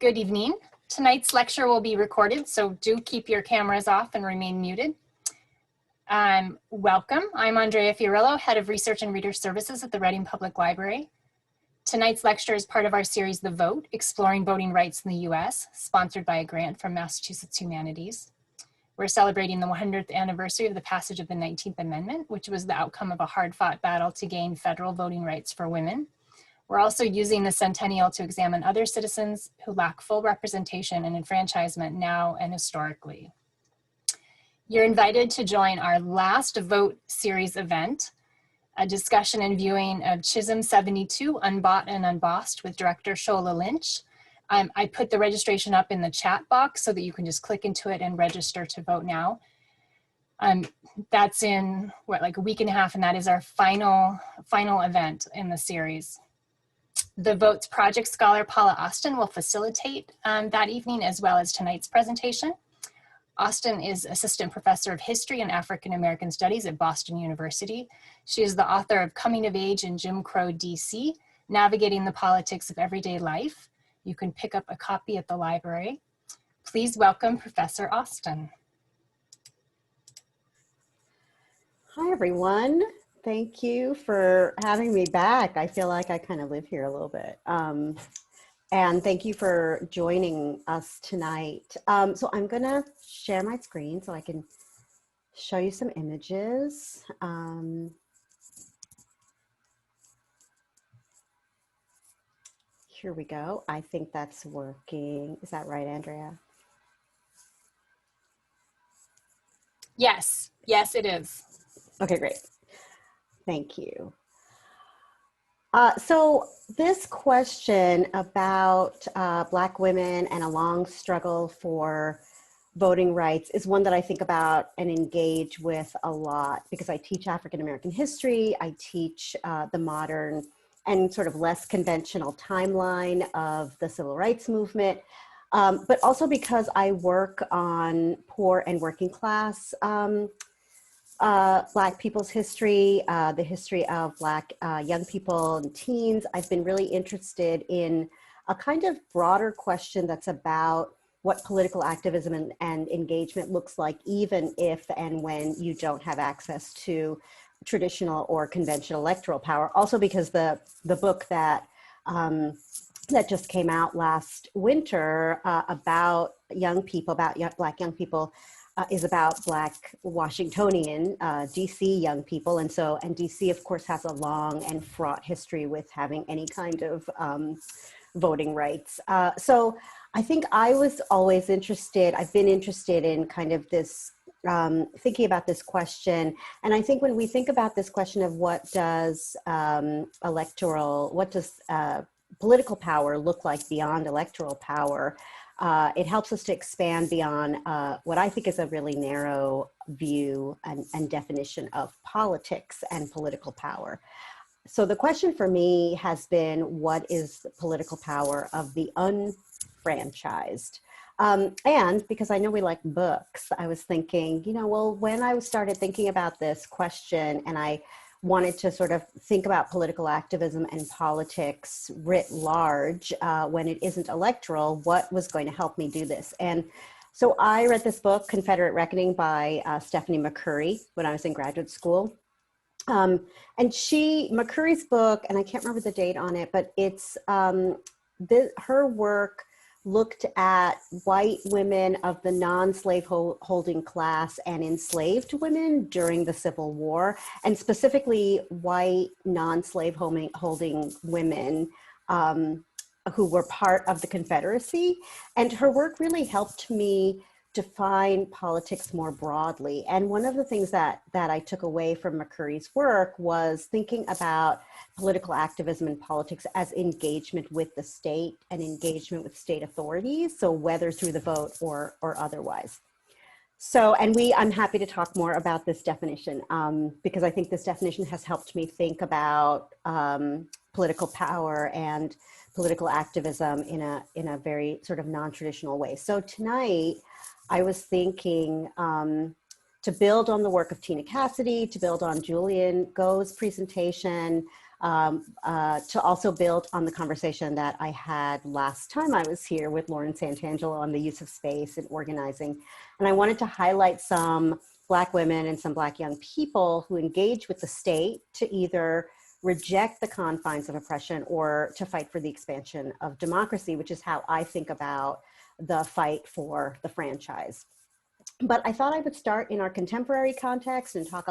Good evening. Tonight's lecture will be recorded, so do keep your cameras off and remain muted. Welcome. I'm Andrea Fiorillo, Head of Research and Reader Services at the Reading Public Library. Tonight's lecture is part of our series, The Vote, Exploring Voting Rights in the U.S., sponsored by a grant from Massachusetts Humanities. We're celebrating the 100th anniversary of the passage of the 19th Amendment, which was the outcome of a hard-fought battle to gain federal voting rights for women. We're also using the centennial to examine other citizens who lack full representation and enfranchisement now and historically. You're invited to join our last Vote series event, a discussion and viewing of Chisholm 72, Unbought and Unbossed with director Shola Lynch. I put the registration up in the chat box so that you can just click into it and register to vote now. That's in like a week and a half, and that is our final event in the series. The Vote's project scholar, Paula Austin, will facilitate that evening as well as tonight's presentation. Austin is Assistant Professor of History and African American Studies at Boston University. She is the author of Coming of Age in Jim Crow, DC, Navigating the Politics of Everyday Life. You can pick up a copy at the library. Please welcome Professor Austin. Hi, everyone. Thank you for having me back. I feel like I kind of live here a little bit. And thank you for joining us tonight. So I'm gonna share my screen so I can show you some images. Here we go. I think that's working. Is that right, Andrea? Yes, yes, it is. Okay, great. Thank you. So this question about Black women and a long struggle for voting rights is one that I think about and engage with a lot because I teach African American history. I teach the modern and sort of less conventional timeline of the civil rights movement, but also because I work on poor and working class Black people's history, the history of Black young people and teens. I've been really interested in a kind of broader question that's about what political activism and engagement looks like, even if and when you don't have access to traditional or conventional electoral power. Also because the book that that just came out last winter about young people, Black young people, is about Black Washingtonian DC young people. And DC, of course, has a long and fraught history with having any kind of voting rights. So I think I was always interested, I've been interested in kind of this, thinking about this question. And I think when we think about this question of what does political power look like beyond electoral power, it helps us to expand beyond what I think is a really narrow view and definition of politics and political power. So the question for me has been, what is the political power of the unfranchised? And because I know we like books, I was thinking, well, when I started thinking about this question and I wanted to sort of think about political activism and politics writ large when it isn't electoral, what was going to help me do this? And so I read this book, Confederate Reckoning by Stephanie McCurry when I was in graduate school. And McCurry's book, and I can't remember the date on it, but it's her work looked at white women of the non-slave holding class and enslaved women during the Civil War, and specifically white non-slave holding women who were part of the Confederacy. And her work really helped me define politics more broadly. And one of the things that I took away from McCurry's work was thinking about political activism and politics as engagement with the state and engagement with state authorities, so whether through the vote or otherwise. So, and I'm happy to talk more about this definition because I think this definition has helped me think about political power and political activism in a very sort of non-traditional way. So tonight, I was thinking to build on the work of Tina Cassidy, to build on Julian Go's presentation, to also build on the conversation that I had last time I was here with Lauren Santangelo on the use of space and organizing. And I wanted to highlight some Black women and some Black young people who engage with the state to either reject the confines of oppression or to fight for the expansion of democracy, which is how I think about the fight for the franchise. But I thought I would start in our contemporary context and talk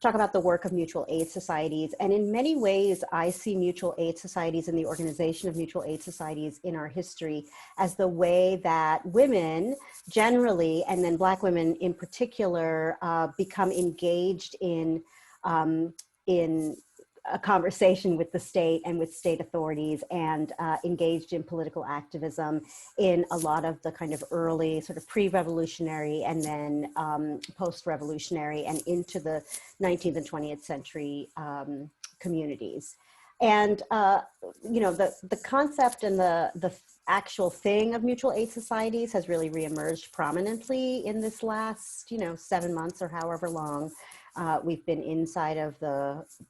about the work of mutual aid societies. And in many ways, I see mutual aid societies and the organization of mutual aid societies in our history as the way that women generally, and then Black women in particular, become engaged in a conversation with the state and with state authorities, and engaged in political activism in a lot of the kind of early sort of pre-revolutionary and then post-revolutionary and into the 19th and 20th century communities. And, you know, the concept and the actual thing of mutual aid societies has really reemerged prominently in this last, 7 months or however long we've been inside of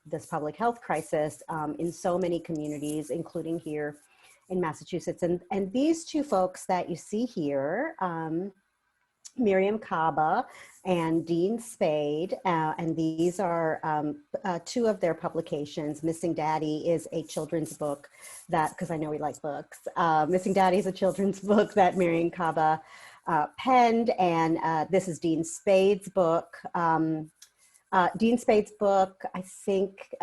this public health crisis in so many communities, including here in Massachusetts. And these two folks that you see here, Miriam Kaba and Dean Spade, and these are two of their publications. Missing Daddy is a children's book that, because I know we like books, Missing Daddy is a children's book that Miriam Kaba penned, and this is Dean Spade's book. Dean Spade's book, I think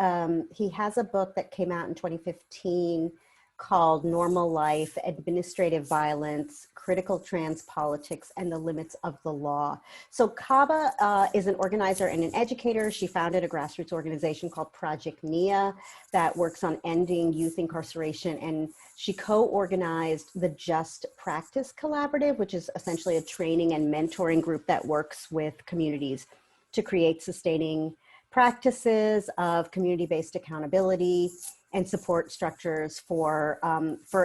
he has a book that came out in 2015 called Normal Life, Administrative Violence, Critical Trans Politics, and the Limits of the Law. So Kaba is an organizer and an educator. She founded a grassroots organization called Project NIA that works on ending youth incarceration, and she co-organized the Just Practice Collaborative, which is essentially a training and mentoring group that works with communities to create sustaining practices of community-based accountability and support structures for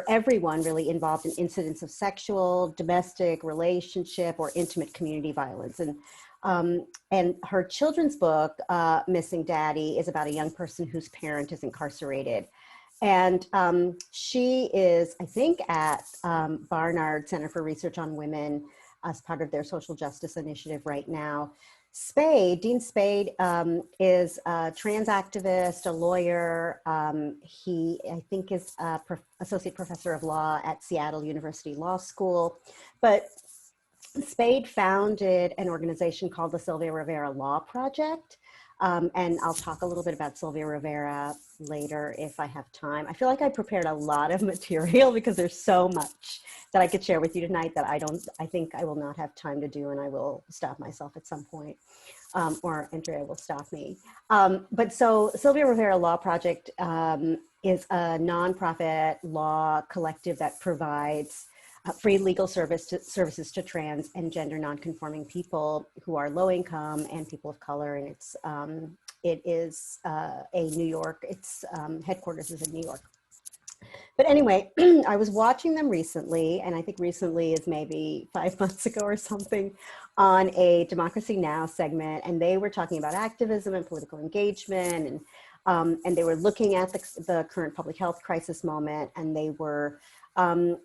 everyone really involved in incidents of sexual, domestic, relationship, or intimate community violence. And her children's book, Missing Daddy, is about a young person whose parent is incarcerated. And she is, I think, at Barnard Center for Research on Women as part of their social justice initiative right now. Dean Spade is a trans activist, a lawyer. He, I think, is a associate professor of law at Seattle University Law School. But Spade founded an organization called the Sylvia Rivera Law Project. And I'll talk a little bit about Sylvia Rivera later if I have time. I feel like I prepared a lot of material because there's so much that I could share with you tonight that I think I will not have time to do, and I will stop myself at some point, or Andrea will stop me. But so Sylvia Rivera Law Project is a nonprofit law collective that provides free legal services to trans and gender nonconforming people who are low income and people of color. And it is a New York, its headquarters is in New York. But anyway, I was watching them recently, and I think recently is maybe 5 months ago or something, on a Democracy Now! Segment, and they were talking about activism and political engagement, and they were looking at the current public health crisis moment, and they were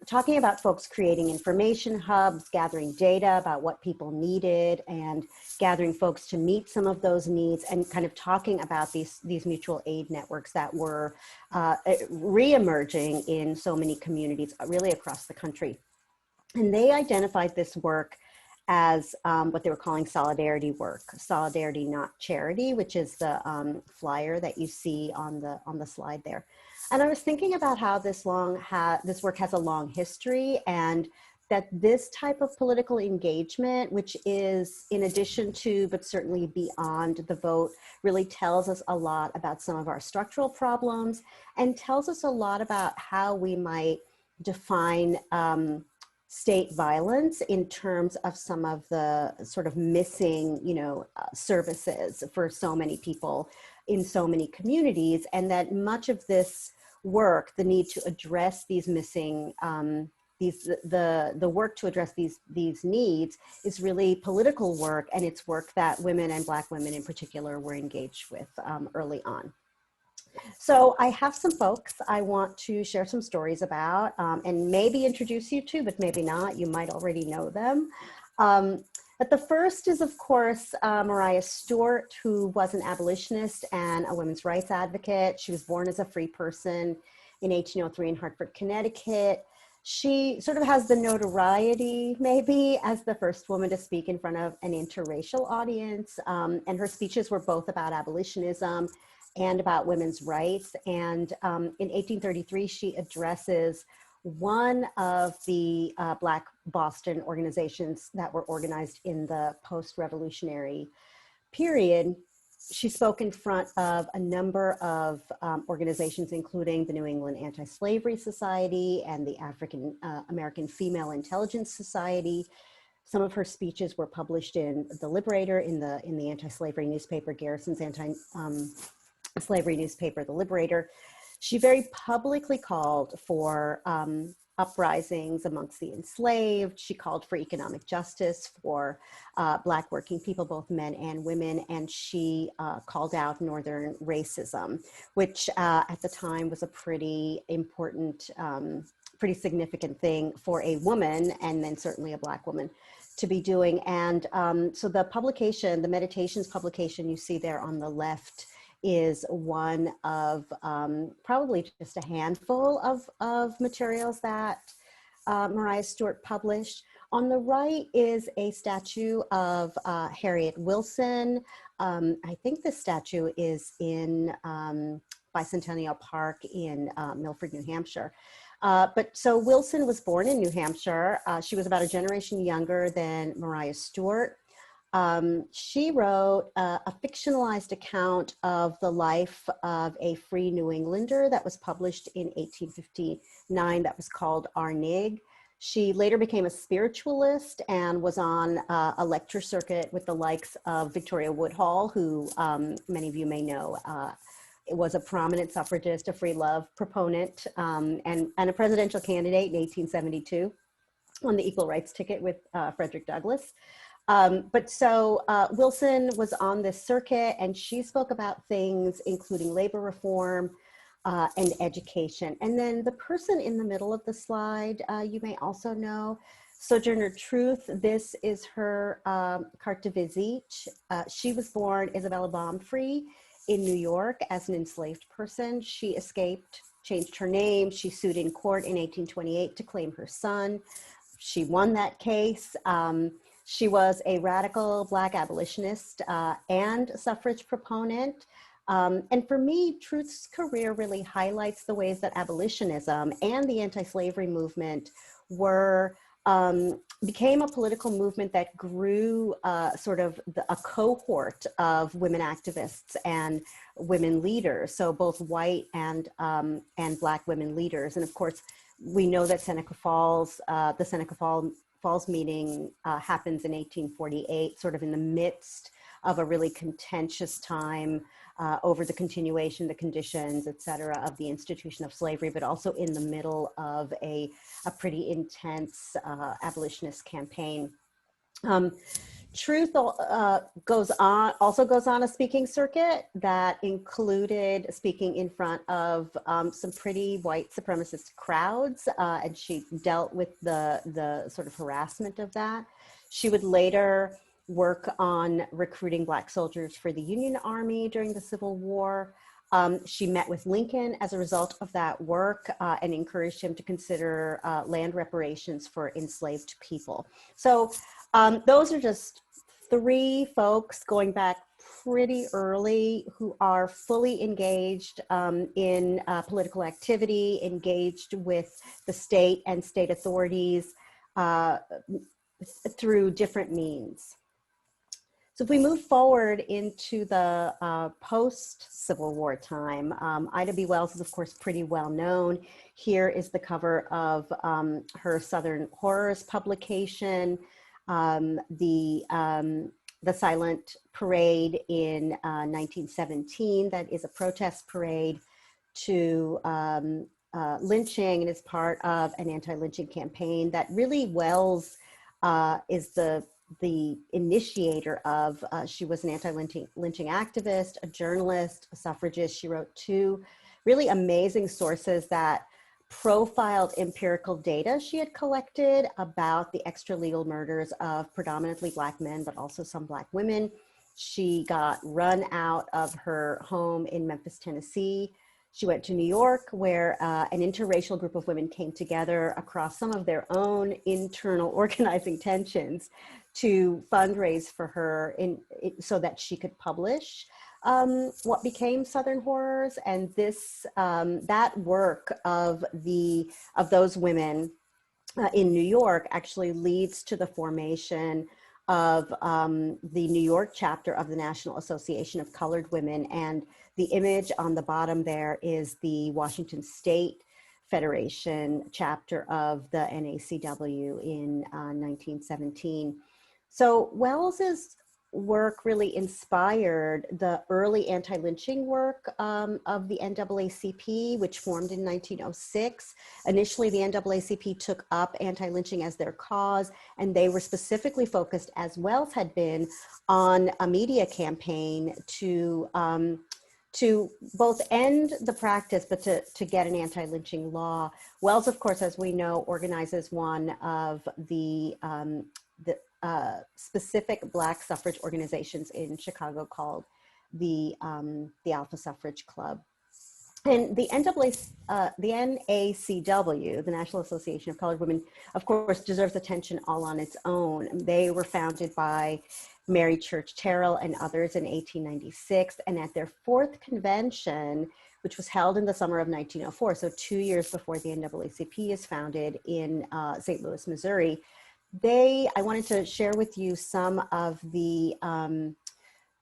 talking about folks creating information hubs, gathering data about what people needed, and gathering folks to meet some of those needs, and kind of talking about these mutual aid networks that were re-emerging in so many communities really across the country. And they identified this work as what they were calling solidarity work, solidarity not charity, which is the flyer that you see on the slide there. And I was thinking about how this work has a long history, and that this type of political engagement, which is in addition to, but certainly beyond the vote, really tells us a lot about some of our structural problems and tells us a lot about how we might define state violence in terms of some of the sort of missing, services for so many people in so many communities, and that much of this work, the need to address these missing, the work to address these needs is really political work, and it's work that women and Black women in particular were engaged with early on. So I have some folks I want to share some stories about and maybe introduce you to, but maybe not. You might already know them. But the first is, of course, Mariah Stewart, who was an abolitionist and a women's rights advocate. She was born as a free person in 1803 in Hartford, Connecticut. She sort of has the notoriety, maybe, as the first woman to speak in front of an interracial audience. And her speeches were both about abolitionism and about women's rights. And in 1833, she addresses one of the Black Boston organizations that were organized in the post-revolutionary period. She spoke in front of a number of organizations, including the New England Anti-Slavery Society and the African American Female Intelligence Society. Some of her speeches were published in The Liberator, in the anti-slavery newspaper, Garrison's anti-slavery newspaper, The Liberator. She very publicly called for uprisings amongst the enslaved. She called for economic justice for Black working people, both men and women, and she called out Northern racism, which at the time was a pretty important, pretty significant thing for a woman, and then certainly a Black woman, to be doing. And so the publication, the Meditations publication you see there on the left, is one of probably just a handful of materials that Mariah Stewart published. On the right is a statue of Harriet Wilson. I think this statue is in Bicentennial Park in Milford, New Hampshire. But so Wilson was born in New Hampshire. She was about a generation younger than Mariah Stewart. She wrote a fictionalized account of the life of a free New Englander that was published in 1859 that was called Our Nig. She later became a spiritualist and was on a lecture circuit with the likes of Victoria Woodhull, who many of you may know was a prominent suffragist, a free love proponent, and a presidential candidate in 1872 on the equal rights ticket with Frederick Douglass. But so Wilson was on this circuit, and she spoke about things including labor reform and education. And then the person in the middle of the slide, you may also know, Sojourner Truth. This is her carte de visite. She was born Isabella Baumfree in New York as an enslaved person. She escaped, changed her name. She sued in court in 1828 to claim her son. She won that case. She was a radical Black abolitionist and suffrage proponent. And for me, Truth's career really highlights the ways that abolitionism and the anti-slavery movement became a political movement that grew sort of a cohort of women activists and women leaders. So both white and Black women leaders. And of course, we know that Seneca Falls, the Seneca Falls meeting happens in 1848, sort of in the midst of a really contentious time over the continuation, the conditions, et cetera, of the institution of slavery, but also in the middle of a pretty intense abolitionist campaign. Truth also goes on a speaking circuit that included speaking in front of some pretty white supremacist crowds, and she dealt with the sort of harassment of that. She would later work on recruiting Black soldiers for the Union Army during the Civil War. She met with Lincoln as a result of that work and encouraged him to consider land reparations for enslaved people. So those are just three folks going back pretty early who are fully engaged in political activity, engaged with the state and state authorities through different means. So if we move forward into the post-Civil War time, Ida B. Wells is of course pretty well known. Here is the cover of her Southern Horrors publication, the Silent Parade in 1917. That is a protest parade to lynching, and is part of an anti-lynching campaign that really Wells is the the initiator of, she was an anti-lynching activist, a journalist, a suffragist. She wrote 2 really amazing sources that profiled empirical data she had collected about the extralegal murders of predominantly Black men, but also some Black women. She got run out of her home in Memphis, Tennessee. She went to New York, where an interracial group of women came together across some of their own internal organizing tensions to fundraise for her so that she could publish what became Southern Horrors. And this, that work of those women in New York actually leads to the formation of the New York chapter of the National Association of Colored Women. And the image on the bottom there is the Washington State Federation chapter of the NACW in 1917. So Wells's work really inspired the early anti-lynching work of the NAACP, which formed in 1906. Initially, the NAACP took up anti-lynching as their cause, and they were specifically focused, as Wells had been, on a media campaign to both end the practice, but to get an anti-lynching law. Wells, of course, as we know, organizes one of the specific Black suffrage organizations in Chicago called the Alpha Suffrage Club. And the NACW, the National Association of Colored Women, of course, deserves attention all on its own. They were founded by Mary Church Terrell and others in 1896. And at their 4th convention, which was held in the summer of 1904, so 2 years before the NAACP is founded in St. Louis, Missouri, I wanted to share with you some of the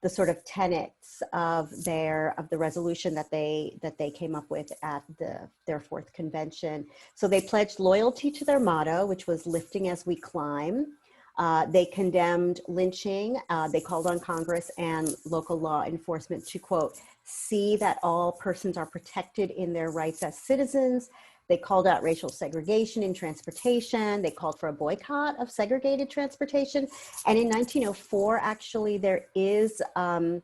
sort of tenets of the resolution that they came up with at their 4th convention. So they pledged loyalty to their motto, which was "Lifting as we climb." They condemned lynching. They called on Congress and local law enforcement to, quote, "see that all persons are protected in their rights as citizens." They called out racial segregation in transportation. They called for a boycott of segregated transportation. And in 1904, actually, there is a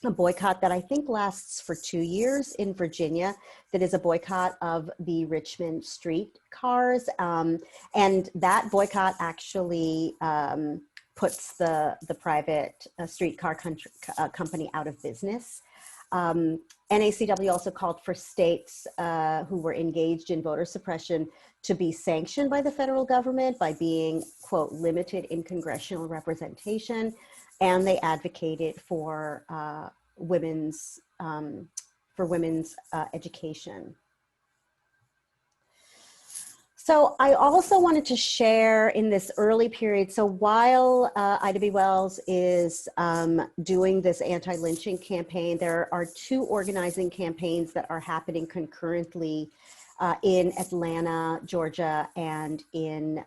boycott that I think lasts for 2 years in Virginia. That is a boycott of the Richmond street cars. And that boycott actually puts the private streetcar company out of business. NACW also called for states who were engaged in voter suppression to be sanctioned by the federal government by being, quote, limited in congressional representation. And they advocated for women's education. So I also wanted to share in this early period, so while Ida B. Wells is doing this anti-lynching campaign, there are 2 organizing campaigns that are happening concurrently in Atlanta, Georgia, and in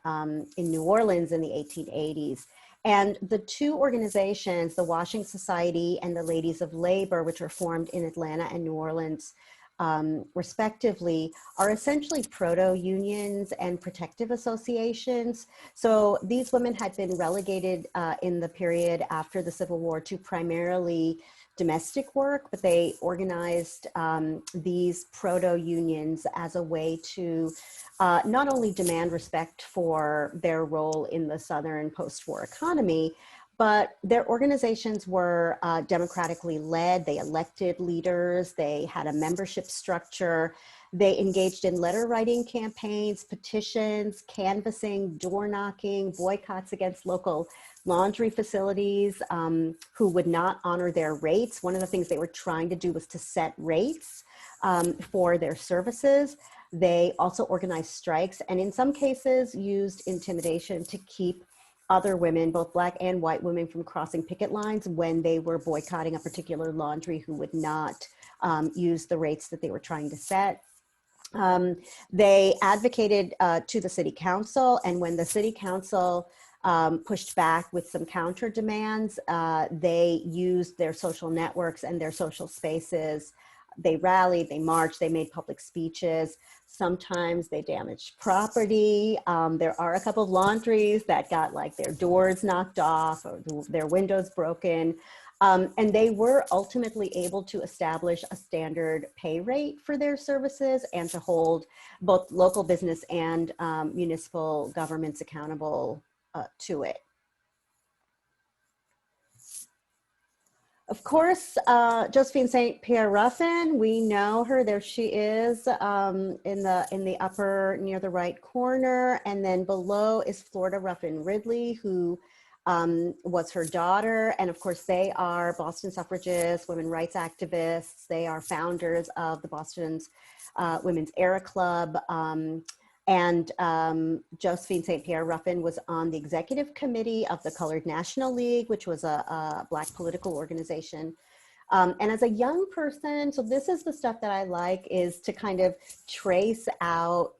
New Orleans in the 1880s. And the 2 organizations, the Washing Society and the Ladies of Labor, which were formed in Atlanta and New Orleans, respectively, are essentially proto-unions and protective associations. So these women had been relegated in the period after the Civil War to primarily domestic work, but they organized these proto-unions as a way to not only demand respect for their role in the Southern post-war economy, but their organizations were democratically led. They elected leaders. They had a membership structure. They engaged in letter writing campaigns, petitions, canvassing, door knocking, boycotts against local laundry facilities who would not honor their rates. One of the things they were trying to do was to set rates for their services. They also organized strikes and in some cases used intimidation to keep other women, both Black and white women, from crossing picket lines when they were boycotting a particular laundry who would not use the rates that they were trying to set. They advocated to the city council, and when the city council pushed back with some counter demands, they used their social networks and their social spaces They rallied, they marched, they made public speeches. Sometimes they damaged property. There are a couple of laundries that got like their doors knocked off or their windows broken. And they were ultimately able to establish a standard pay rate for their services and to hold both local business and municipal governments accountable to it. Of course, Josephine St. Pierre Ruffin, we know her. There she is in the upper near the right corner, and then below is Florida Ruffin Ridley, who was her daughter. And of course, they are Boston suffragists, women rights activists. They are founders of the Boston's Women's Era Club. And Josephine St. Pierre Ruffin was on the executive committee of the Colored National League, which was a Black political organization. And as a young person, so this is the stuff that I like, is to kind of trace out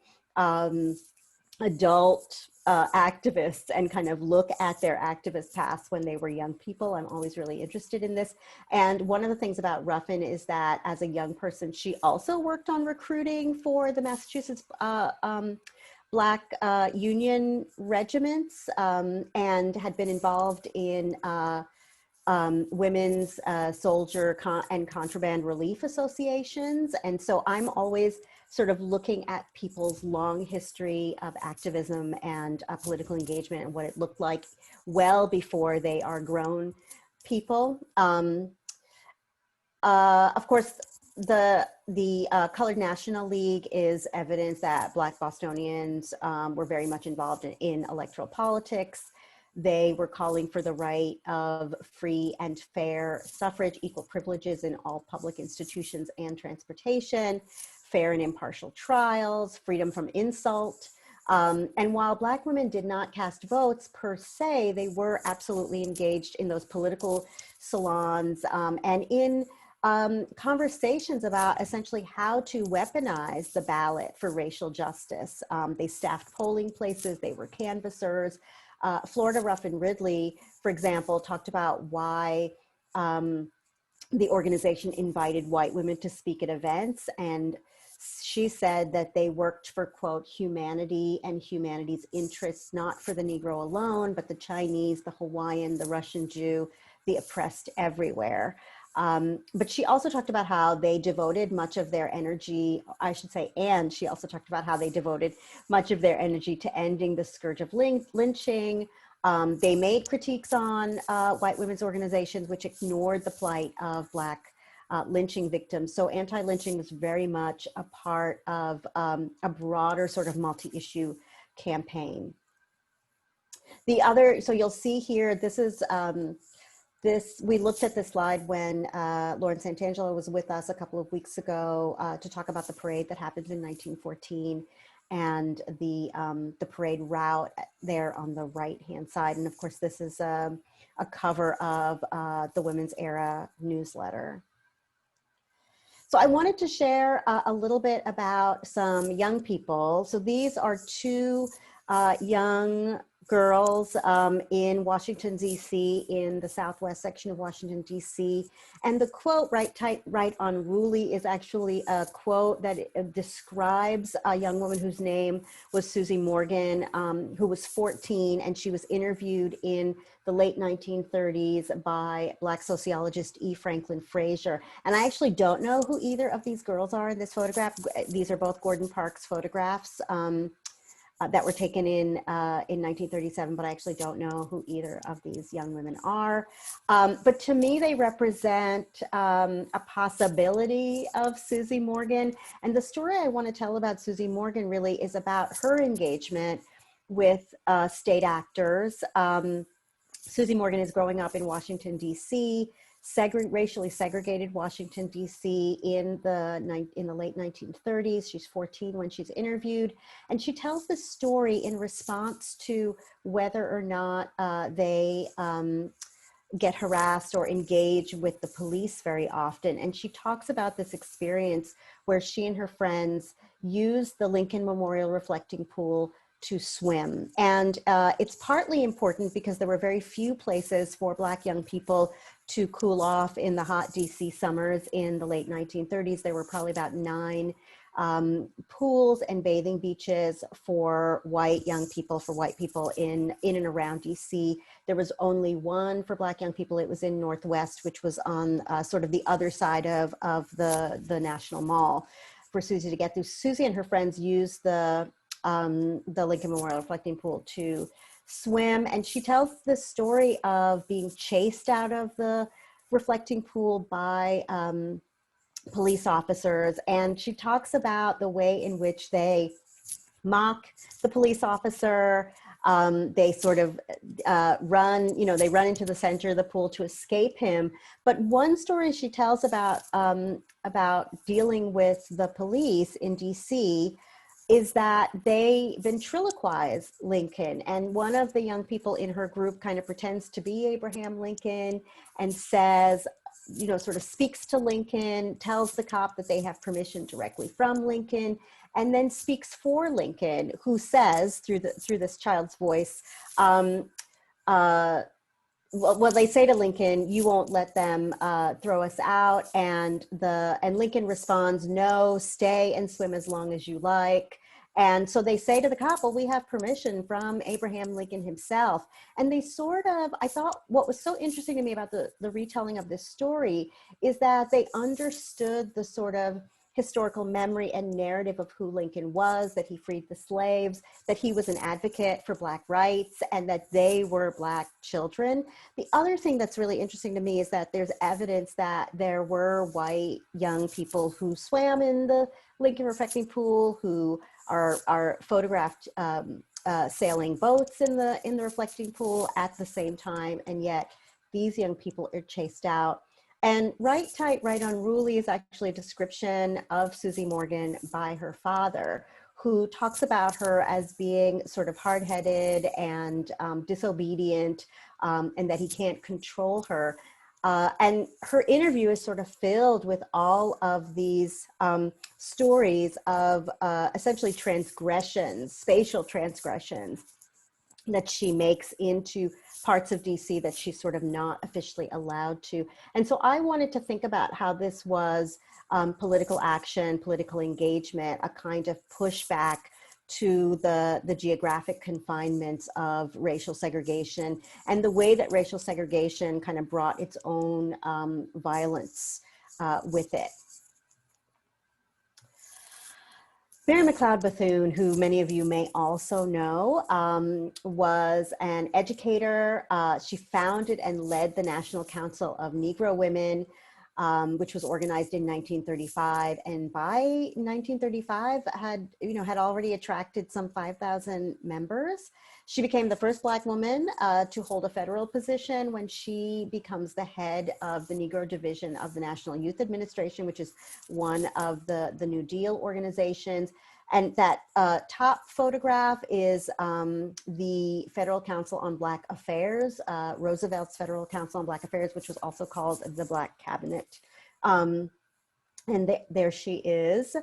adult activists and kind of look at their activist paths when they were young people. I'm always really interested in this. And one of the things about Ruffin is that as a young person, she also worked on recruiting for the Massachusetts Black Union regiments and had been involved in women's soldier and contraband relief associations. And so I'm always sort of looking at people's long history of activism and political engagement and what it looked like well before they are grown people. Of course, the Colored National League is evidence that Black Bostonians were very much involved in electoral politics. They were calling for the right of free and fair suffrage, equal privileges in all public institutions and transportation, fair and impartial trials, freedom from insult. And while Black women did not cast votes per se, they were absolutely engaged in those political salons and in conversations about essentially how to weaponize the ballot for racial justice. They staffed polling places, they were canvassers. Florida Ruffin Ridley, for example, talked about why the organization invited white women to speak at events, and she said that they worked for, quote, humanity and humanity's interests, not for the Negro alone, but the Chinese, the Hawaiian, the Russian Jew, the oppressed everywhere. But she also talked about how they devoted much of their energy, I should say, and she also talked about how they devoted much of their energy to ending the scourge of lynching. They made critiques on white women's organizations, which ignored the plight of Black lynching victims. So anti-lynching was very much a part of a broader sort of multi-issue campaign. The other, so you'll see here, this is, we looked at this slide when Lauren Santangelo was with us a couple of weeks ago to talk about the parade that happened in 1914 and the parade route there on the right-hand side. And of course, this is a cover of the Women's Era newsletter. So I wanted to share a little bit about some young people. So these are two young girls in Washington, D.C., in the southwest section of Washington, D.C. And the quote right unruly is actually a quote that describes a young woman whose name was Susie Morgan, who was 14, and she was interviewed in the late 1930s by Black sociologist E. Franklin Frazier. And I actually don't know who either of these girls are in this photograph. These are both Gordon Parks photographs that were taken in 1937, but I actually don't know who either of these young women are. But to me, they represent a possibility of Susie Morgan. And the story I want to tell about Susie Morgan really is about her engagement with state actors. Susie Morgan is growing up in Washington, D.C., racially segregated Washington, D.C. in the late 1930s. She's 14 when she's interviewed. And she tells this story in response to whether or not they get harassed or engage with the police very often. And she talks about this experience where she and her friends used the Lincoln Memorial reflecting pool to swim. And it's partly important because there were very few places for Black young people to cool off in the hot DC summers in the late 1930s. There were probably about 9 pools and bathing beaches for white young people, for white people in and around DC. There was only one for Black young people. It was in Northwest, which was on sort of the other side of the National Mall for Susie to get through. Susie and her friends used the Lincoln Memorial Reflecting Pool to swim, and she tells this story of being chased out of the reflecting pool by police officers, and she talks about the way in which they mock the police officer. They sort of run, they run into the center of the pool to escape him. But one story she tells about dealing with the police in DC is that they ventriloquize Lincoln. And one of the young people in her group kind of pretends to be Abraham Lincoln and says, sort of speaks to Lincoln, tells the cop that they have permission directly from Lincoln, and then speaks for Lincoln, who says through this child's voice, well, they say to Lincoln, "You won't let them throw us out," and Lincoln responds, "No, stay and swim as long as you like." And so they say to the cop, "Well, we have permission from Abraham Lincoln himself." And they sort of, I thought what was so interesting to me about the retelling of this story is that they understood the sort of historical memory and narrative of who Lincoln was, that he freed the slaves, that he was an advocate for Black rights, and that they were Black children. The other thing that's really interesting to me is that there's evidence that there were white young people who swam in the Lincoln Reflecting Pool, who are photographed sailing boats in the reflecting pool at the same time, and yet these young people are chased out. And Right Tight, Right Unruly is actually a description of Susie Morgan by her father, who talks about her as being sort of hard-headed and disobedient, and that he can't control her. And her interview is sort of filled with all of these stories of essentially transgressions, spatial transgressions that she makes into parts of DC that she's sort of not officially allowed to. And so I wanted to think about how this was political action, political engagement, a kind of pushback to the geographic confinements of racial segregation, and the way that racial segregation kind of brought its own violence with it. Mary McLeod Bethune, who many of you may also know, was an educator. She founded and led the National Council of Negro Women, which was organized in 1935, and by 1935 had already attracted some 5,000 members. She became the first Black woman to hold a federal position when she becomes the head of the Negro Division of the National Youth Administration, which is one of the New Deal organizations. And that top photograph is the Federal Council on Black Affairs, Roosevelt's Federal Council on Black Affairs, which was also called the Black Cabinet. And there she is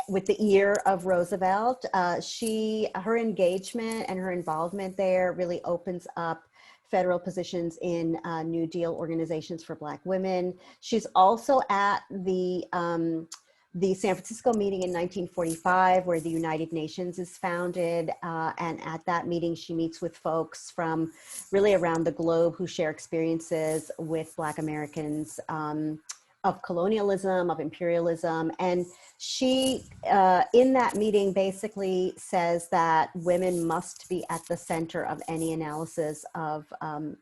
with the ear of Roosevelt. Her engagement and her involvement there really opens up federal positions in New Deal organizations for Black women. She's also at the San Francisco meeting in 1945, where the United Nations is founded. And at that meeting, she meets with folks from really around the globe who share experiences with Black Americans of colonialism, of imperialism. And she, in that meeting, basically says that women must be at the center of any analysis of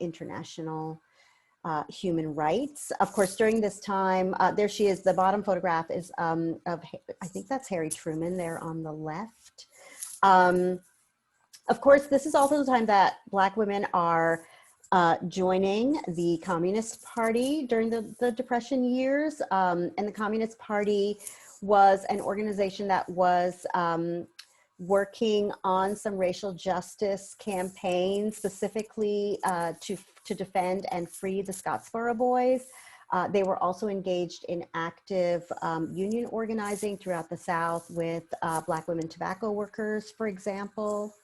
international human rights. Of course, during this time, there she is. The bottom photograph is of, I think that's Harry Truman there on the left. Of course, this is also the time that Black women are joining the Communist Party during the Depression years. And the Communist Party was an organization that was working on some racial justice campaigns, specifically to defend and free the Scottsboro Boys. They were also engaged in active union organizing throughout the South with Black women tobacco workers, for example.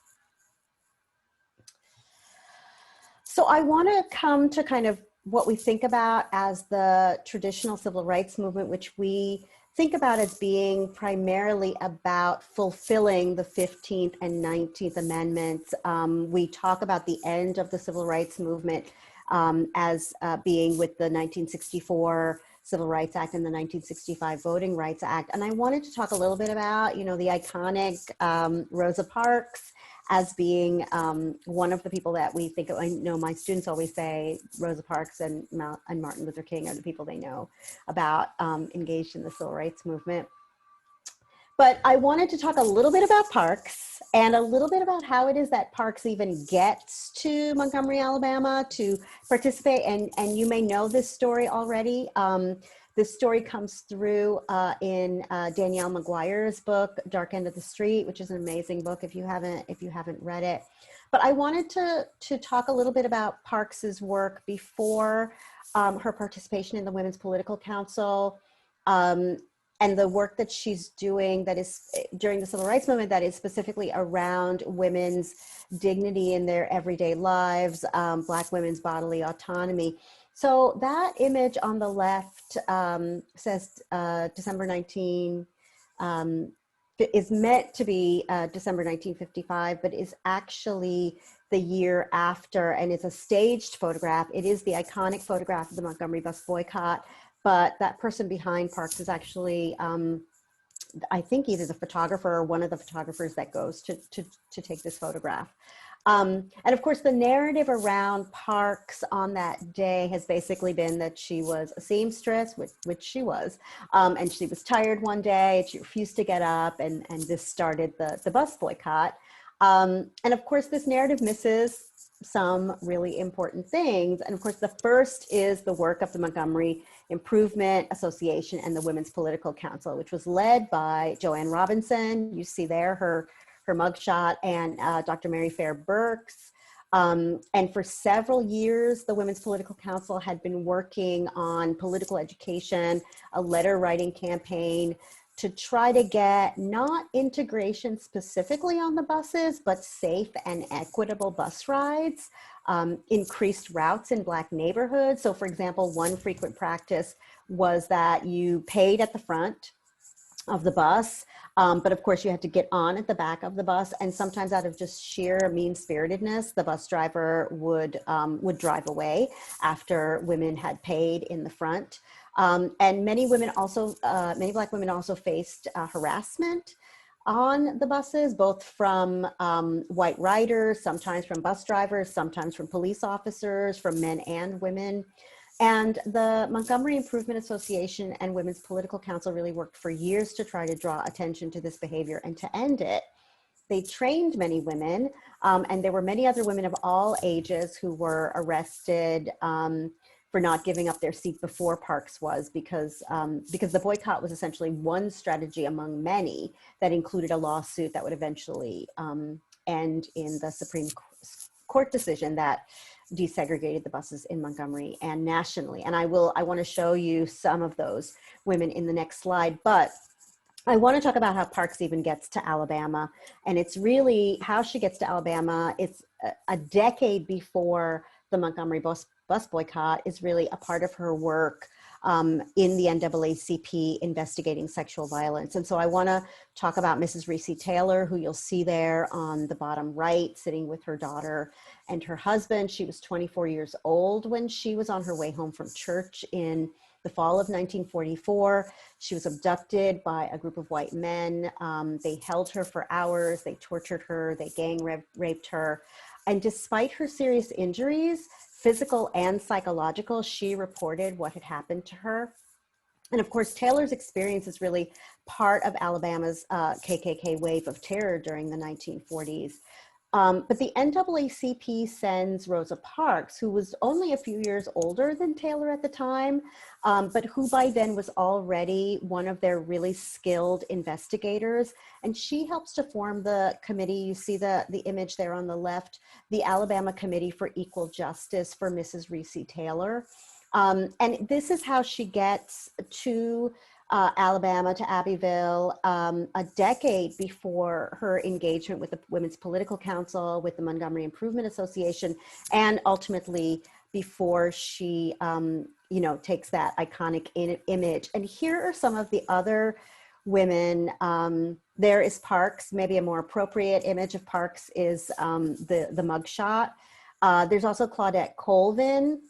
So I want to come to kind of what we think about as the traditional civil rights movement, which we think about as being primarily about fulfilling the 15th and 19th Amendments. We talk about the end of the civil rights movement as being with the 1964 Civil Rights Act and the 1965 Voting Rights Act. And I wanted to talk a little bit about, you know, the iconic Rosa Parks as being one of the people that we think of. I know my students always say Rosa Parks and Martin Luther King are the people they know about engaged in the civil rights movement. But I wanted to talk a little bit about Parks and a little bit about how it is that Parks even gets to Montgomery, Alabama to participate. And you may know this story already. This story comes through in Danielle McGuire's book, Dark End of the Street, which is an amazing book if you haven't read it. But I wanted to talk a little bit about Parks's work before her participation in the Women's Political Council. And the work that she's doing that is during the civil rights movement that is specifically around women's dignity in their everyday lives, Black women's bodily autonomy. So that image on the left says December 19, is meant to be December 1955, but is actually the year after, and it's a staged photograph. It is the iconic photograph of the Montgomery bus boycott. But that person behind Parks is actually, I think, either the photographer or one of the photographers that goes to take this photograph. And of course, the narrative around Parks on that day has basically been that she was a seamstress, which she was, and she was tired one day, and she refused to get up, and this started the bus boycott. And of course, this narrative misses some really important things. And of course, the first is the work of the Montgomery Improvement Association and the Women's Political Council, which was led by Joanne Robinson. You see there her mugshot, and Dr. Mary Fair Burks. And for several years, the Women's Political Council had been working on political education, a letter writing campaign to try to get not integration specifically on the buses, but safe and equitable bus rides, increased routes in Black neighborhoods. So for example, one frequent practice was that you paid at the front of the bus, but of course you had to get on at the back of the bus, and sometimes out of just sheer mean-spiritedness, the bus driver would drive away after women had paid in the front. And many women also, many Black women also faced harassment on the buses, both from white riders, sometimes from bus drivers, sometimes from police officers, from men and women. And the Montgomery Improvement Association and Women's Political Council really worked for years to try to draw attention to this behavior and to end it. They trained many women, and there were many other women of all ages who were arrested for not giving up their seat before Parks was, because the boycott was essentially one strategy among many that included a lawsuit that would eventually end in the Supreme Court decision that desegregated the buses in Montgomery and nationally. And I want to show you some of those women in the next slide, but I want to talk about how Parks even gets to Alabama. And it's really how she gets to Alabama. It's a decade before the Montgomery bus boycott is really a part of her work in the NAACP investigating sexual violence. And so I want to talk about Mrs. Reese Taylor, who you'll see there on the bottom right, sitting with her daughter and her husband. She was 24 years old when she was on her way home from church in the fall of 1944. She was abducted by a group of white men. They held her for hours, they tortured her, they gang raped her. And despite her serious injuries, physical and psychological, she reported what had happened to her. And of course, Taylor's experience is really part of Alabama's KKK wave of terror during the 1940s. But the NAACP sends Rosa Parks, who was only a few years older than Taylor at the time, but who by then was already one of their really skilled investigators. And she helps to form the committee. You see the image there on the left, the Alabama Committee for Equal Justice for Mrs. Reese Taylor. And this is how she gets to Alabama, to Abbeville, a decade before her engagement with the Women's Political Council, with the Montgomery Improvement Association, and ultimately before she, you know, takes that iconic image. And here are some of the other women. There is Parks. Maybe a more appropriate image of Parks is the mugshot. There's also Claudette Colvin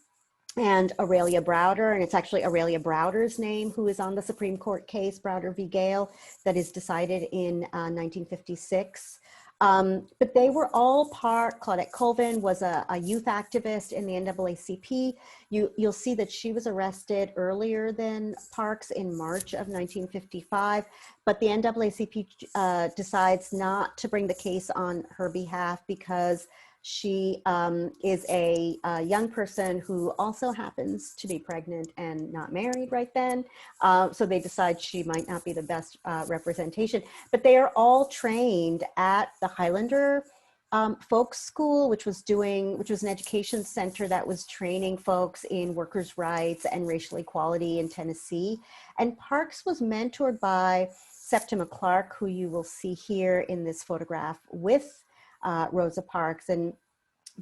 and Aurelia Browder, and it's actually Aurelia Browder's name who is on the Supreme Court case, Browder v. Gale, that is decided in 1956. But they were all part. Claudette Colvin was a youth activist in the NAACP. You'll see that she was arrested earlier than Parks in March of 1955, but the NAACP decides not to bring the case on her behalf because she is a young person who also happens to be pregnant and not married right then. So they decide she might not be the best representation, but they are all trained at the Highlander Folk School, which was an education center that was training folks in workers' rights and racial equality in Tennessee. And Parks was mentored by Septima Clark, who you will see here in this photograph with Rosa Parks. And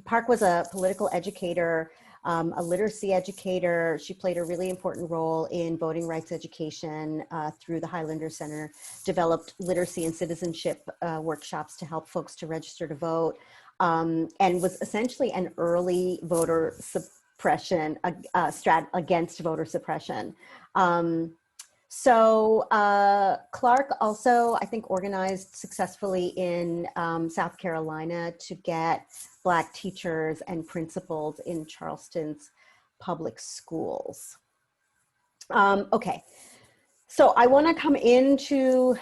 Park was a political educator, a literacy educator. She played a really important role in voting rights education through the Highlander Center, developed literacy and citizenship workshops to help folks to register to vote, and was essentially an early voter suppression, against voter suppression. So Clark also, I think, organized successfully in South Carolina to get Black teachers and principals in Charleston's public schools. Okay, so I want to come into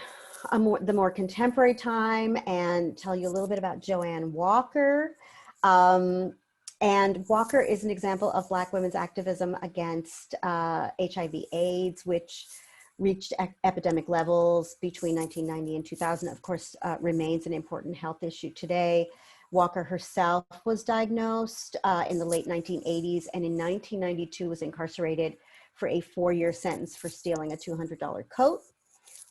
the more contemporary time and tell you a little bit about Joanne Walker. And Walker is an example of Black women's activism against HIV/AIDS, which reached epidemic levels between 1990 and 2000, of course, remains an important health issue today. Walker herself was diagnosed in the late 1980s, and in 1992 was incarcerated for a 4-year sentence for stealing a $200 coat.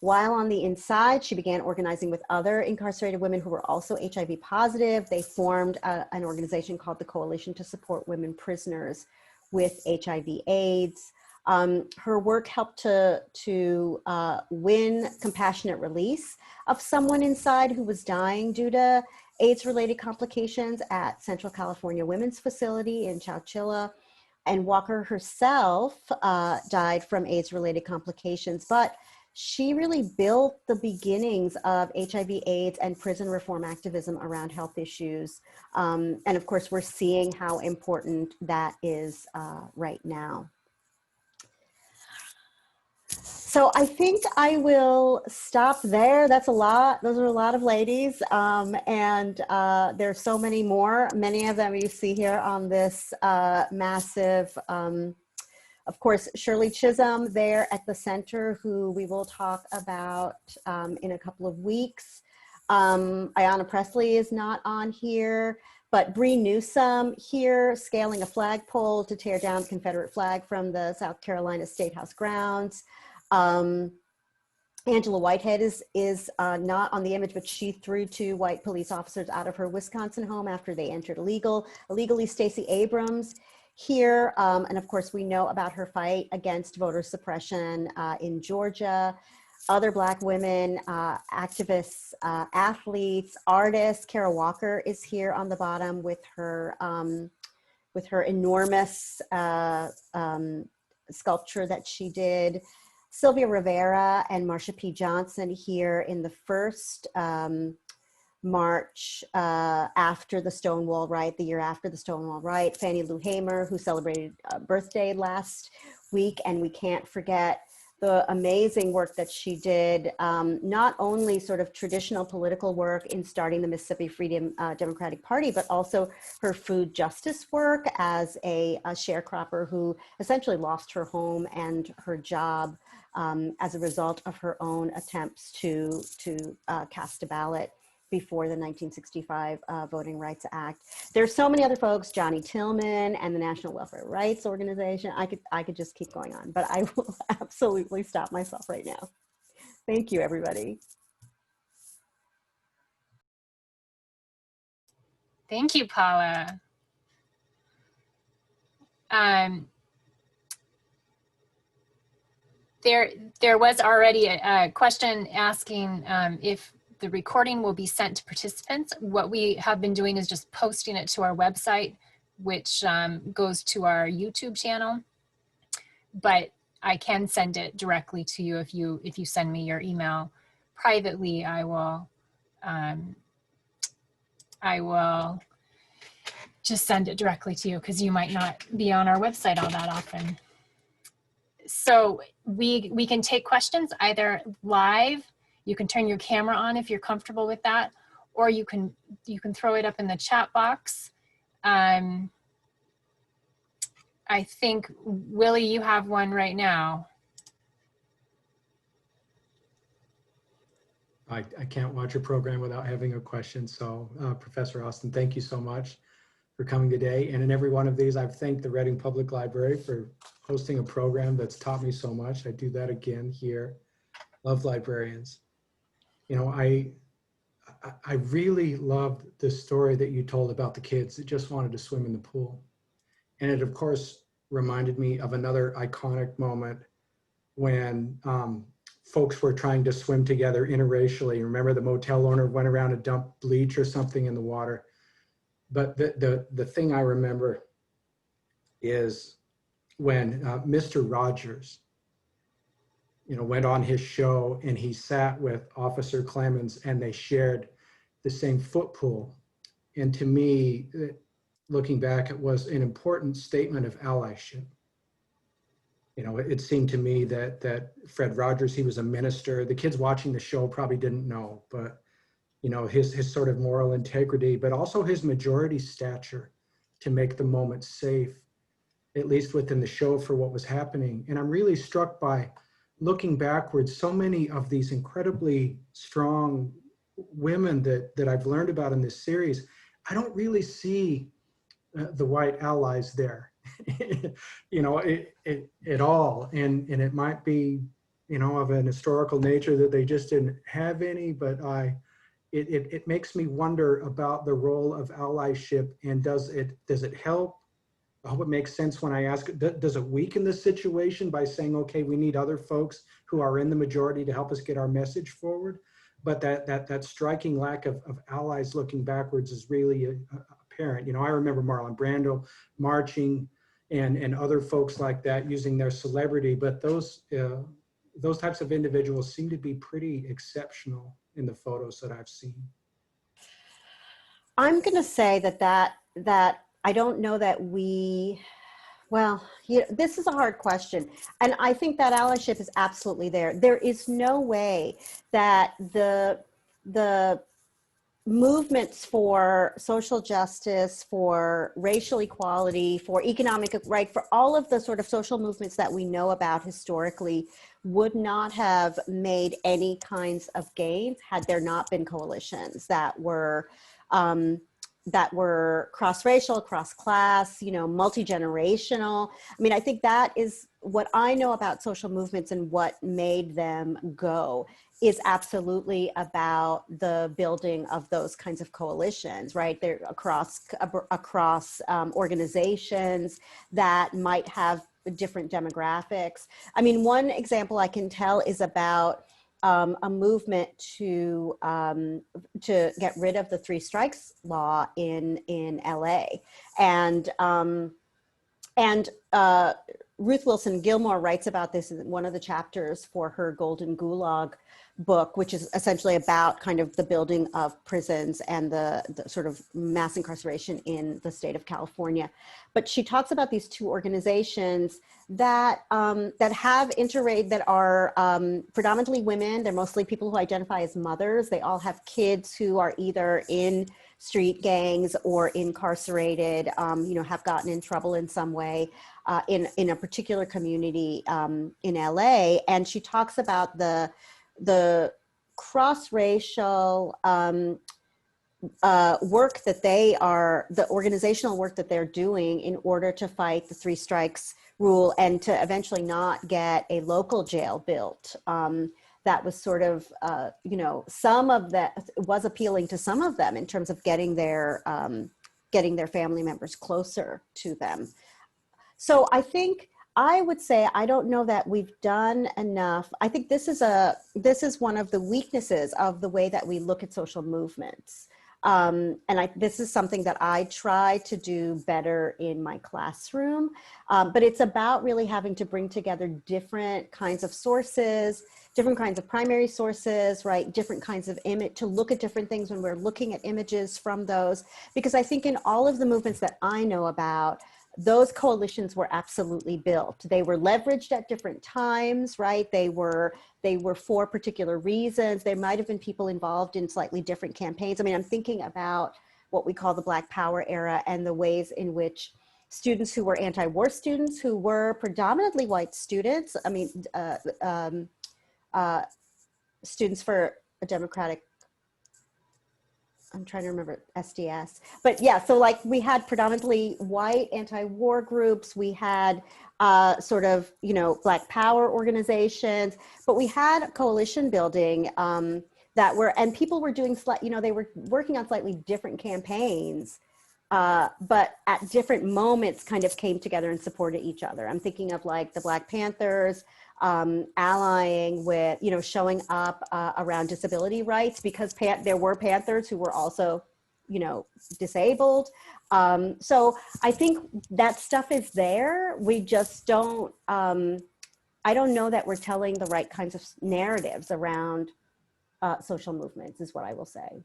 While on the inside, she began organizing with other incarcerated women who were also HIV positive. They formed an organization called the Coalition to Support Women Prisoners with HIV/AIDS. Her work helped to win compassionate release of someone inside who was dying due to AIDS-related complications at Central California Women's Facility in Chowchilla. And Walker herself died from AIDS-related complications, but she really built the beginnings of HIV/AIDS and prison reform activism around health issues. And of course, we're seeing how important that is right now. So I think I will stop there. That's a lot. Those are a lot of ladies. And there's so many more. Many of them you see here on this massive, of course, Shirley Chisholm there at the center, who we will talk about in a couple of weeks. Ayanna Pressley is not on here, but Bree Newsome here scaling a flagpole to tear down the Confederate flag from the South Carolina State House grounds. Angela Whitehead is not on the image, but she threw 2 white police officers out of her Wisconsin home after they entered illegally. Stacy Abrams here, and of course we know about her fight against voter suppression in Georgia. Other Black women, activists, athletes, artists. Kara Walker is here on the bottom with her enormous sculpture that she did. Sylvia Rivera and Marsha P. Johnson here in the first march after the Stonewall Riot, the year after the Stonewall Riot. Fannie Lou Hamer, who celebrated a birthday last week, and we can't forget the amazing work that she did, not only sort of traditional political work in starting the Mississippi Freedom Democratic Party, but also her food justice work as a sharecropper who essentially lost her home and her job as a result of her own attempts to cast a ballot before the 1965 Voting Rights Act. There's so many other folks, Johnny Tillman and the National Welfare Rights Organization. I could just keep going on, but I will absolutely stop myself right now. Thank you, everybody. Thank you, Paula. Um, there was already a question asking if the recording will be sent to participants. What we have been doing is just posting it to our website, which goes to our YouTube channel. But I can send it directly to you if you send me your email privately. I will just send it directly to you because you might not be on our website all that often. So we can take questions either live. You can turn your camera on if you're comfortable with that, or you can throw it up in the chat box. I think, Willie, you have one right now. I can't watch a program without having a question. So Professor Austin, thank you so much for coming today. And in every one of these, I've thanked the Reading Public Library for hosting a program that's taught me so much. I do that again here. Love librarians. You know, I really loved the story that you told about the kids that just wanted to swim in the pool. And it, of course, reminded me of another iconic moment when folks were trying to swim together interracially. Remember, the motel owner went around and dumped bleach or something in the water. But the thing I remember is when Mr. Rogers, you know, went on his show and he sat with Officer Clemens and they shared the same foot pool. And to me, looking back, it was an important statement of allyship. You know, it seemed to me that Fred Rogers, he was a minister. The kids watching the show probably didn't know, but you know, his sort of moral integrity, but also his majority stature to make the moment safe, at least within the show, for what was happening. And I'm really struck by, looking backwards, so many of these incredibly strong women that I've learned about in this series, I don't really see the white allies there, you know, at all. And it might be, you know, of an historical nature that they just didn't have any, but it makes me wonder about the role of allyship, and does it help? I hope it makes sense when I ask, does it weaken the situation by saying, okay, we need other folks who are in the majority to help us get our message forward? But that striking lack of allies looking backwards is really apparent. You know, I remember Marlon Brando marching and other folks like that using their celebrity, but those types of individuals seem to be pretty exceptional in the photos that I've seen. I'm going to say that I don't know that well, this is a hard question. And I think that allyship is absolutely there. There is no way that the movements for social justice, for racial equality, for economic right, for all of the sort of social movements that we know about historically would not have made any kinds of gains had there not been coalitions that were cross-racial, cross-class, you know, multi-generational. I mean, I think that is what I know about social movements, and what made them go is absolutely about the building of those kinds of coalitions, right? They're across organizations that might have different demographics. I mean, one example I can tell is about a movement to get rid of the 3 strikes law in LA, and Ruth Wilson Gilmore writes about this in one of the chapters for her Golden Gulag book, which is essentially about kind of the building of prisons and the sort of mass incarceration in the state of California. But she talks about these 2 organizations that have that are predominantly women. They're mostly people who identify as mothers. They all have kids who are either in street gangs or incarcerated, you know, have gotten in trouble in some way in a particular community in LA. And she talks about the cross-racial work that the organizational work that they're doing in order to fight the 3 strikes rule and to eventually not get a local jail built. That was sort of, you know, some of that was appealing to some of them in terms of getting their family members closer to them. So I think I would say I don't know that we've done enough. I think this is one of the weaknesses of the way that we look at social movements. This is something that I try to do better in my classroom, but it's about really having to bring together different kinds of sources, different kinds of primary sources, right? Different kinds of image, to look at different things when we're looking at images from those, because I think in all of the movements that I know about, those coalitions were absolutely built. They were leveraged at different times, right? They were for particular reasons. There might have been people involved in slightly different campaigns. I mean, I'm thinking about what we call the Black Power era and the ways in which students who were anti-war students, who were predominantly white students, I mean, students for a Democratic, I'm trying to remember SDS, but yeah, so like we had predominantly white anti-war groups, we had sort of, you know, Black Power organizations, but we had coalition building that were, and people were doing, you know, they were working on slightly different campaigns, but at different moments kind of came together and supported each other. I'm thinking of like the Black Panthers, allying with, you know, showing up around disability rights, because there were Panthers who were also, you know, disabled. So I think that stuff is there. We just don't, I don't know that we're telling the right kinds of narratives around social movements, is what I will say.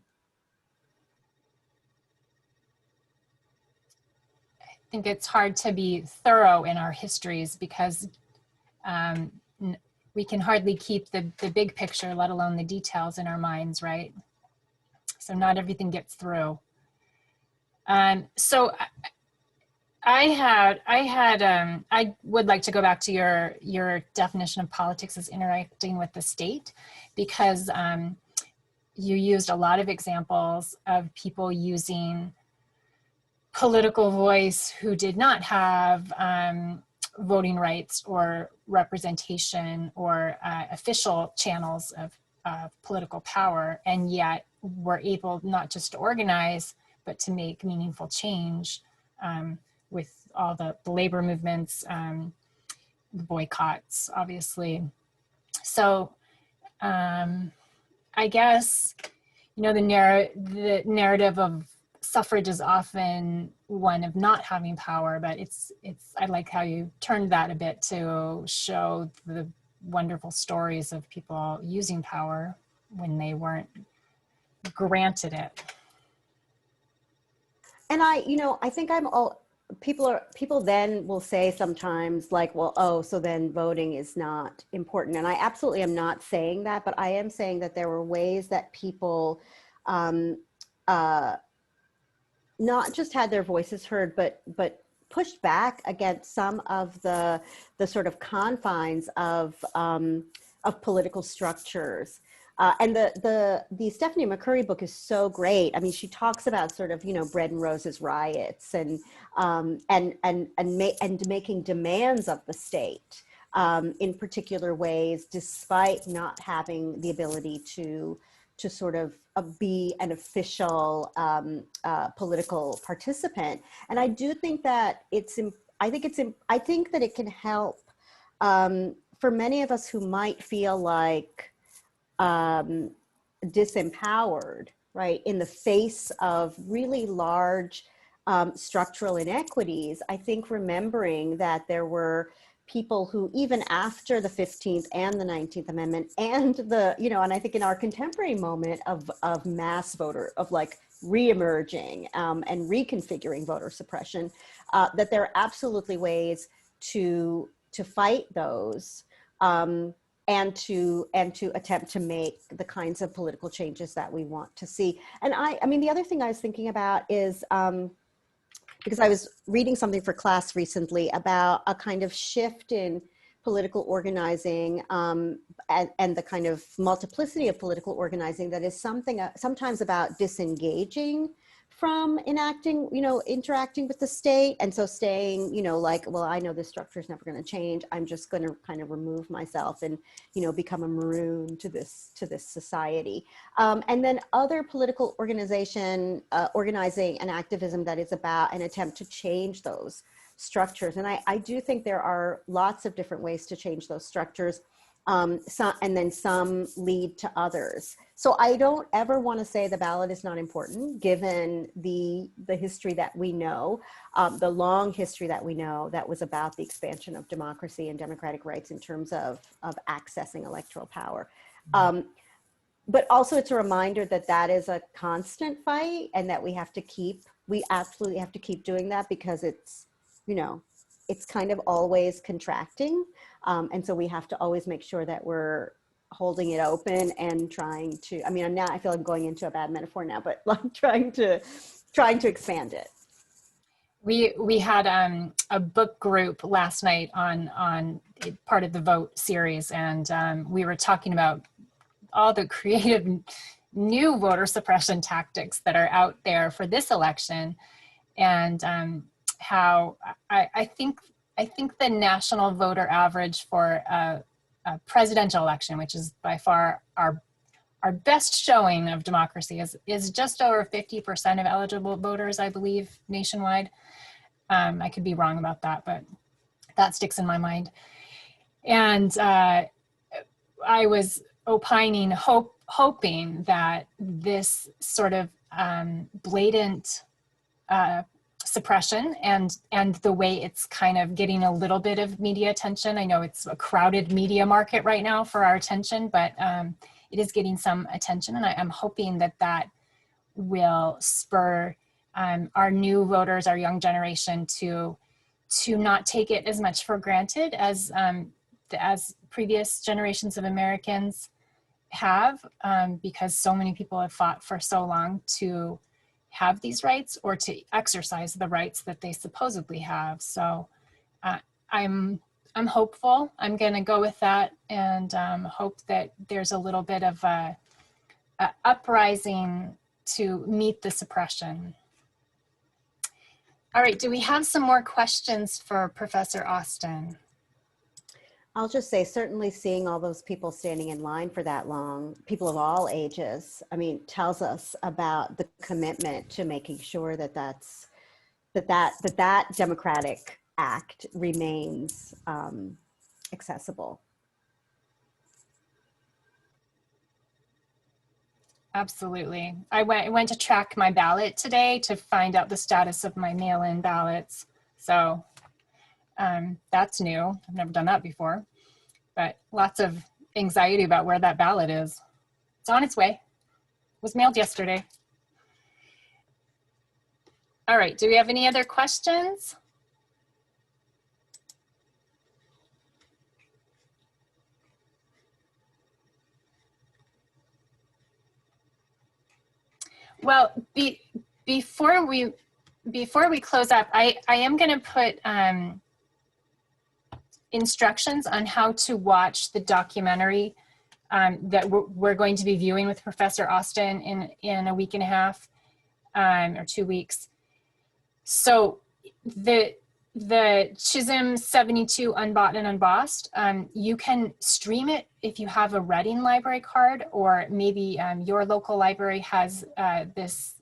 I think it's hard to be thorough in our histories because we can hardly keep the big picture, let alone the details in our minds, right? So not everything gets through. So I would like to go back to your definition of politics as interacting with the state, because you used a lot of examples of people using political voice who did not have voting rights or representation or official channels of political power, and yet were able not just to organize, but to make meaningful change with all the labor movements, the boycotts, obviously. So I guess, you know, the narrative of suffrage is often one of not having power, but I like how you turned that a bit to show the wonderful stories of people using power when they weren't granted it. And I think people then will say sometimes like, well, oh, so then voting is not important. And I absolutely am not saying that, but I am saying that there were ways that people not just had their voices heard, but pushed back against some of the sort of confines of political structures. And the Stephanie McCurry book is so great. I mean, she talks about sort of, you know, Bread and Roses riots and making demands of the state in particular ways, despite not having the ability to sort of be an official political participant. And I do think that I think that it can help for many of us who might feel like disempowered, right, in the face of really large structural inequities. I think remembering that there were people who, even after the 15th and the 19th Amendment and and I think in our contemporary moment of mass voter, of like reemerging and reconfiguring voter suppression, that there are absolutely ways to fight those and to attempt to make the kinds of political changes that we want to see. And I mean, the other thing I was thinking about is, because I was reading something for class recently about a kind of shift in political organizing and the kind of multiplicity of political organizing that is sometimes about disengaging from interacting with the state. And so staying, like, well, I know this structure is never going to change. I'm just going to kind of remove myself and, become a maroon to this society. And then other political organizing and activism that is about an attempt to change those structures. And I do think there are lots of different ways to change those structures. And then some lead to others. So I don't ever want to say the ballot is not important, given the history that we know, the long history that we know that was about the expansion of democracy and democratic rights in terms of accessing electoral power. But also it's a reminder that that is a constant fight and that we absolutely have to keep doing that, because it's, you know, it's kind of always contracting. And so we have to always make sure that we're holding it open and trying to, I mean, now I feel I'm going into a bad metaphor now, but like trying to expand it. We had a book group last night on part of the Vote series, and we were talking about all the creative new voter suppression tactics that are out there for this election, and how I think the national voter average for a presidential election, which is by far our best showing of democracy, is just over 50% of eligible voters, I believe, nationwide. I could be wrong about that, but that sticks in my mind. And I was opining, hoping that this sort of blatant suppression and the way it's kind of getting a little bit of media attention. I know it's a crowded media market right now for our attention, but it is getting some attention, and I'm hoping that that will spur our new voters, our young generation, to not take it as much for granted as previous generations of Americans have, because so many people have fought for so long to have these rights or to exercise the rights that they supposedly have. So I'm hopeful. I'm going to go with that, and hope that there's a little bit of a uprising to meet the suppression. All right, do we have some more questions for Professor Austin? I'll just say, certainly seeing all those people standing in line for that long, people of all ages, I mean, tells us about the commitment to making sure that that democratic act remains accessible. Absolutely. I went to track my ballot today to find out the status of my mail-in ballots. So that's new. I've never done that before, but lots of anxiety about where that ballot is. It's on its way. It was mailed yesterday. All right, do we have any other questions? Well, before we close up, I am going to put instructions on how to watch the documentary that we're going to be viewing with Professor Austin in a week and a half or 2 weeks. So the Chisholm 72 Unbought and Unbossed, you can stream it if you have a Reading library card, or maybe your local library has this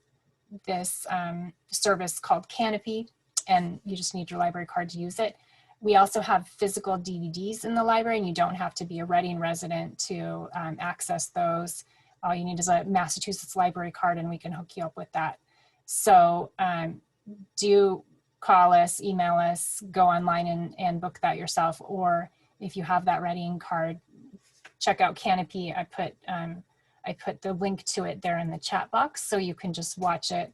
service called Canopy, and you just need your library card to use it. We also have physical DVDs in the library, and you don't have to be a Reading resident to access those. All you need is a Massachusetts library card, and we can hook you up with that. So do call us, email us, go online and book that yourself. Or if you have that Reading card, check out Canopy. I put the link to it there in the chat box, so you can just watch it.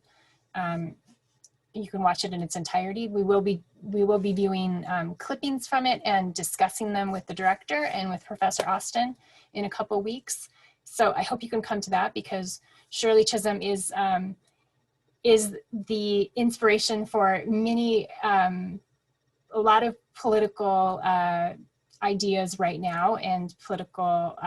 You can watch it in its entirety. We will be viewing clippings from it and discussing them with the director and with Professor Austin in a couple weeks. So I hope you can come to that, because Shirley Chisholm is the inspiration for many, a lot of political ideas right now, and political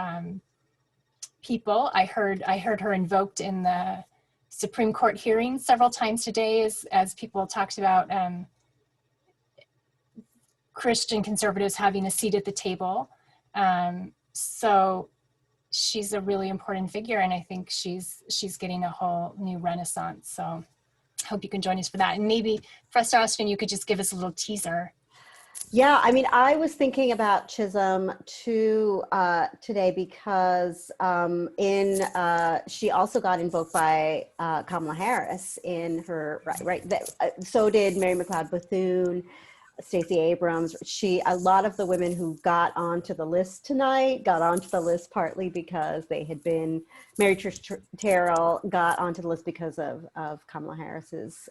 people. I heard her invoked in the Supreme Court hearings several times today as people talked about Christian conservatives having a seat at the table. So she's a really important figure, and I think she's getting a whole new renaissance. So hope you can join us for that. And maybe, Professor Austin, you could just give us a little teaser. Yeah, I mean, I was thinking about Chisholm too today because she also got invoked by Kamala Harris in her so did Mary McLeod Bethune, Stacey Abrams. A lot of the women who got onto the list tonight got onto the list partly because they had been, Mary Trish Terrell got onto the list because of Kamala Harris's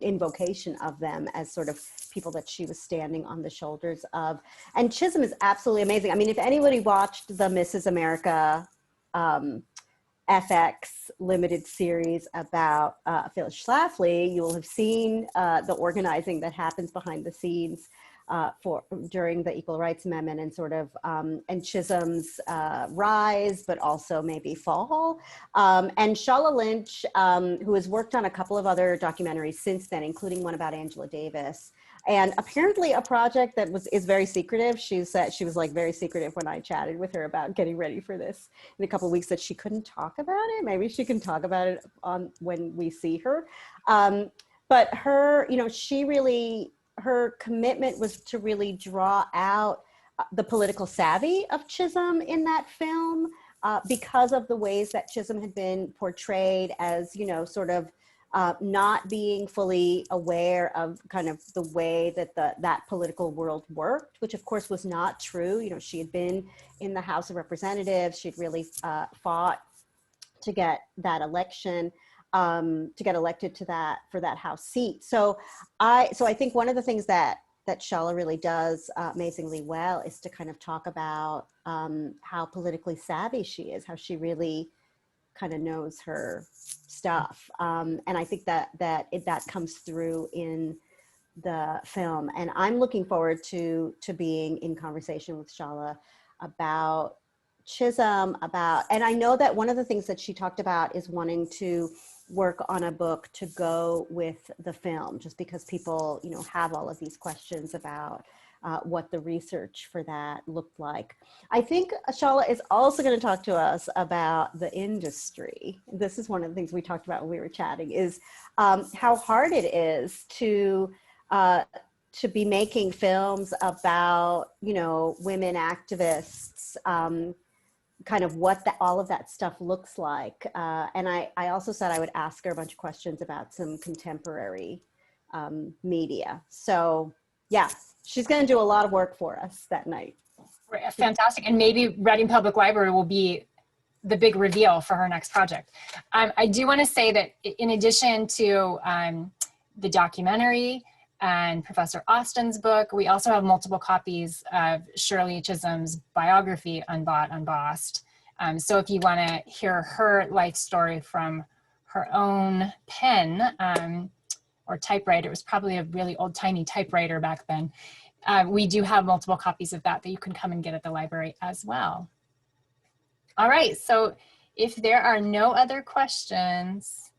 invocation of them as sort of people that she was standing on the shoulders of. And Chisholm is absolutely amazing. I mean, if anybody watched the Mrs. America FX limited series about Phyllis Schlafly, you will have seen the organizing that happens behind the scenes during the Equal Rights Amendment and sort of and Chisholm's rise, but also maybe fall. And Shala Lynch, who has worked on a couple of other documentaries since then, including one about Angela Davis. And apparently a project that is very secretive. She said she was like very secretive when I chatted with her about getting ready for this in a couple of weeks, that she couldn't talk about it. Maybe she can talk about it when we see her. But her, her commitment was to really draw out the political savvy of Chisholm in that film because of the ways that Chisholm had been portrayed as, sort of not being fully aware of kind of the way that that political world worked, which of course was not true. She had been in the House of Representatives. She'd really fought to get that election, to get elected for that House seat. So I think one of the things that Shala really does amazingly well is to kind of talk about how politically savvy she is, how she really kind of knows her stuff. And I think that comes through in the film. And I'm looking forward to being in conversation with Shala about Chisholm, and I know that one of the things that she talked about is wanting to work on a book to go with the film, just because people, have all of these questions about what the research for that looked like. I think Shala is also going to talk to us about the industry. This is one of the things we talked about when we were chatting, is how hard it is to be making films about, women activists, kind of what all of that stuff looks like. And I also said I would ask her a bunch of questions about some contemporary media. So yeah, she's going to do a lot of work for us that night. Fantastic. And maybe Reading Public Library will be the big reveal for her next project. I do want to say that in addition to the documentary and Professor Austin's book, we also have multiple copies of Shirley Chisholm's biography, Unbought, Unbossed. So if you want to hear her life story from her own pen or typewriter, it was probably a really old timey typewriter back then. We do have multiple copies of that you can come and get at the library as well. All right, so if there are no other questions.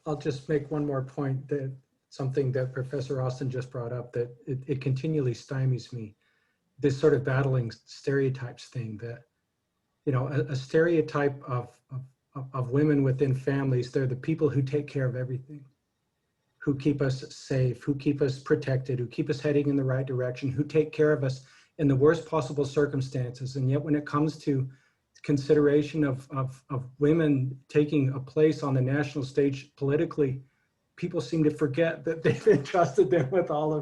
I'll just make one more point, that something that Professor Austin just brought up, that it continually stymies me, this sort of battling stereotypes thing, that, a stereotype of women within families, they're the people who take care of everything, who keep us safe, who keep us protected, who keep us heading in the right direction, who take care of us in the worst possible circumstances. And yet when it comes to consideration of women taking a place on the national stage politically, people seem to forget that they've entrusted them with all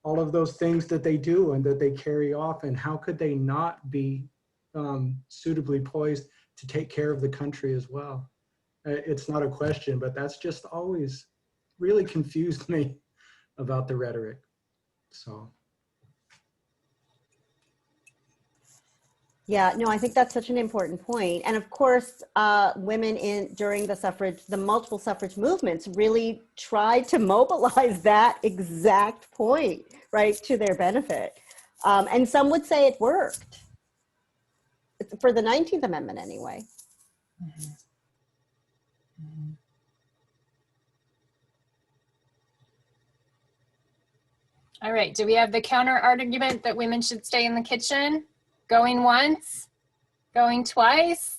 of those things that they do and that they carry off. And how could they not be suitably poised to take care of the country as well? It's not a question, but that's just always really confused me about the rhetoric. So. Yeah, no, I think that's such an important point. And of course, women during the multiple suffrage movements really tried to mobilize that exact point, right, to their benefit. And some would say it worked, for the 19th Amendment anyway. Mm-hmm. Mm-hmm. All right, do we have the counter argument that women should stay in the kitchen? Going once, going twice.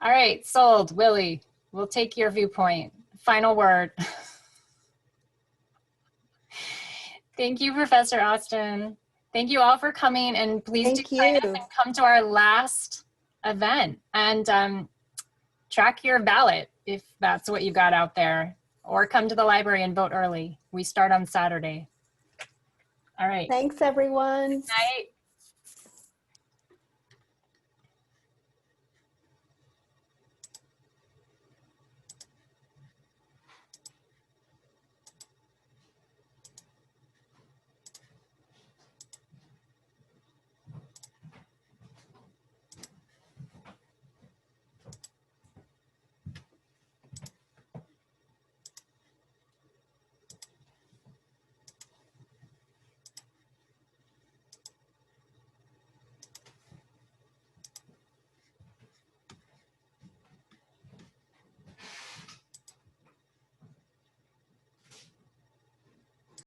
All right, sold, Willie. We'll take your viewpoint. Final word. Thank you, Professor Austin. Thank you all for coming, and please do sign up and come to our last event and track your ballot if that's what you got out there, or come to the library and vote early. We start on Saturday. All right. Thanks, everyone. Good night.